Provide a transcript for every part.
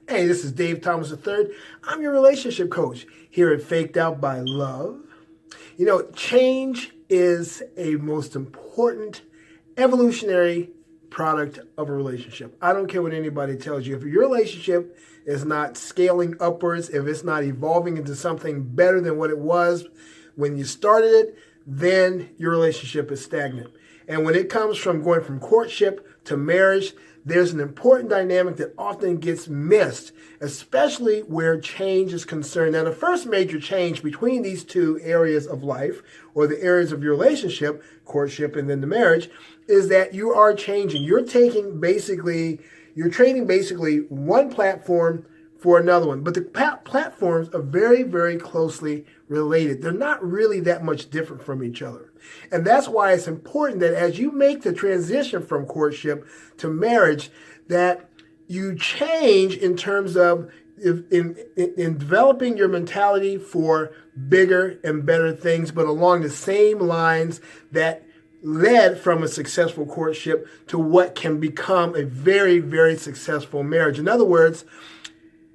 Hey, this is Dave Thomas III. I'm your relationship coach here at Faked Out by Love. You know, change is a most important evolutionary product of a relationship. I don't care what anybody tells you. If your relationship is not scaling upwards, if it's not evolving into something better than what it was when you started it, then your relationship is stagnant. And when it comes from going from courtship to marriage, there's an important dynamic that often gets missed, especially where change is concerned. Now, the first major change between these two areas of life, or the areas of your relationship, courtship and then the marriage, is that you are changing. You're trading basically one platform for another one. But the platforms are very, very closely related. They're not really that much different from each other. And that's why it's important that as you make the transition from courtship to marriage, that you change in terms of in developing your mentality for bigger and better things, but along the same lines that led from a successful courtship to what can become a very, very successful marriage. In other words,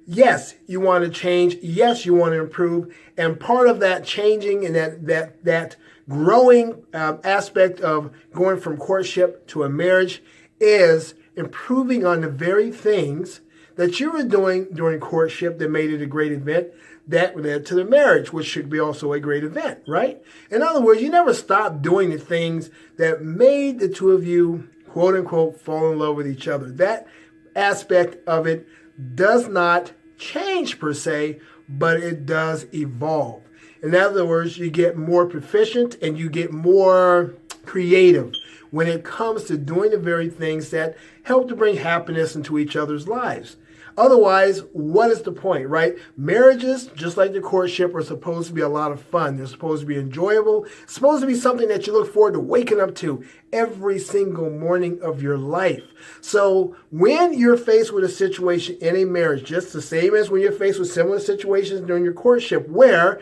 yes, you want to change. Yes, you want to improve. And part of that changing and that growing aspect of going from courtship to a marriage is improving on the very things that you were doing during courtship that made it a great event that led to the marriage, which should be also a great event, right? In other words, you never stop doing the things that made the two of you, quote unquote, fall in love with each other. That aspect of it does not change per se, but it does evolve. In other words, you get more proficient and you get more creative when it comes to doing the very things that help to bring happiness into each other's lives. Otherwise, what is the point, right? Marriages, just like the courtship, are supposed to be a lot of fun. They're supposed to be enjoyable. It's supposed to be something that you look forward to waking up to every single morning of your life. So when you're faced with a situation in a marriage, just the same as when you're faced with similar situations during your courtship, where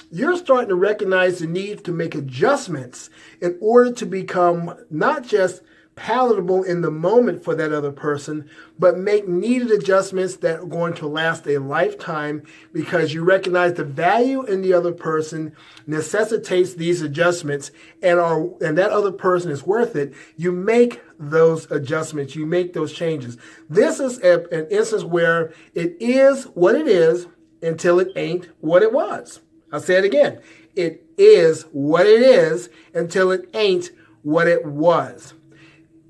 you're starting to recognize the need to make adjustments in order to become not just palatable in the moment for that other person, but make needed adjustments that are going to last a lifetime because you recognize the value in the other person necessitates these adjustments and that other person is worth it. You make those adjustments, you make those changes. This is an instance where it is what it is until it ain't what it was. I'll say it again. It is what it is until it ain't what it was.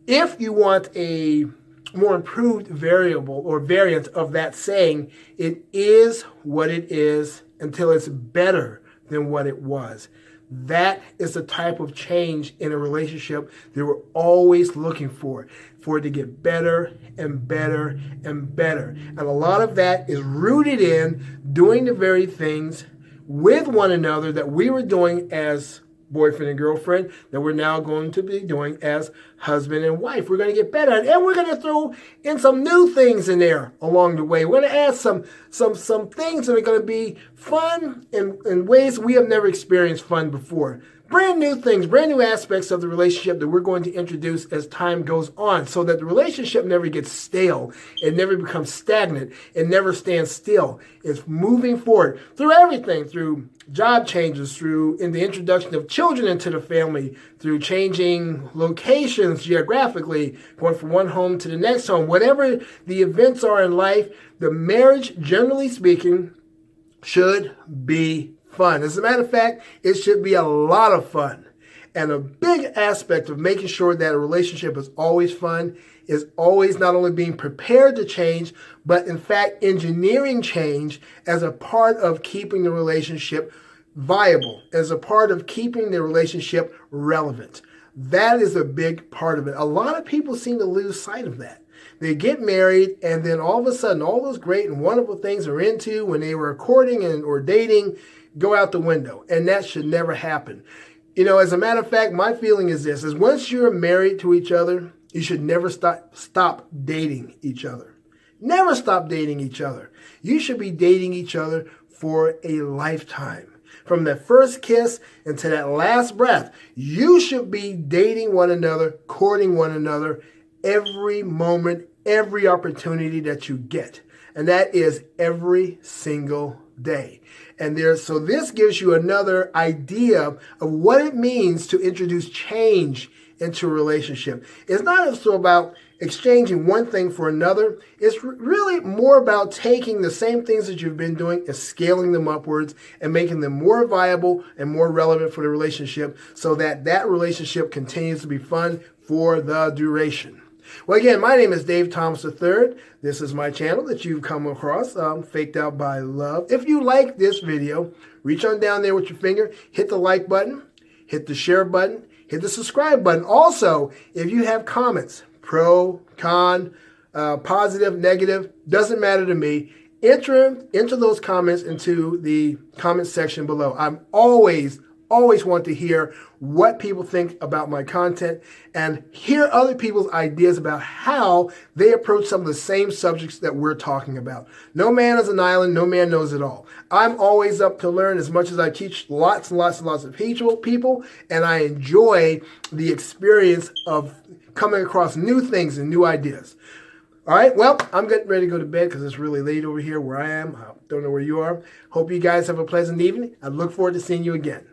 If you want a more improved variable or variant of that saying, it is what it is until it's better than what it was. That is the type of change in a relationship that we're always looking for it to get better and better and better. And a lot of that is rooted in doing the very things with one another that we were doing as boyfriend and girlfriend that we're now going to be doing as husband and wife. We're going to get better, and we're going to throw in some new things in there along the way. We're going to add some things that are going to be fun in ways we have never experienced fun before. Brand new things, brand new aspects of the relationship that we're going to introduce as time goes on so that the relationship never gets stale. It never becomes stagnant. It never stands still. It's moving forward through everything, through job changes, through in the introduction of children into the family, through changing locations geographically, going from one home to the next home. Whatever the events are in life, the marriage, generally speaking, should be fun. As a matter of fact, it should be a lot of fun. And a big aspect of making sure that a relationship is always fun is always not only being prepared to change, but in fact engineering change as a part of keeping the relationship viable, as a part of keeping the relationship relevant. That is a big part of it. A lot of people seem to lose sight of that. They get married, and then all of a sudden, all those great and wonderful things they're into when they were courting or dating go out the window, and that should never happen. You know, as a matter of fact, my feeling is this, is once you're married to each other, you should never stop dating each other. Never stop dating each other. You should be dating each other for a lifetime. From that first kiss until that last breath, you should be dating one another, courting one another every moment, every opportunity that you get. and that is every single day. So this gives you another idea of what it means to introduce change into a relationship. It's not so about exchanging one thing for another. It's really more about taking the same things that you've been doing and scaling them upwards and making them more viable and more relevant for the relationship so that that relationship continues to be fun for the duration. Well, again, my name is Dave Thomas III. This is my channel that you've come across, Faked Out by Love. If you like this video, reach on down there with your finger, hit the like button, hit the share button, hit the subscribe button. Also, if you have comments, pro, con, positive, negative, doesn't matter to me, enter those comments into the comment section below. I'm always want to hear what people think about my content and hear other people's ideas about how they approach some of the same subjects that we're talking about. No man is an island, no man knows it all. I'm always up to learn as much as I teach lots and lots and lots of people, and I enjoy the experience of coming across new things and new ideas. All right, well, I'm getting ready to go to bed because it's really late over here where I am. I don't know where you are. Hope you guys have a pleasant evening. I look forward to seeing you again.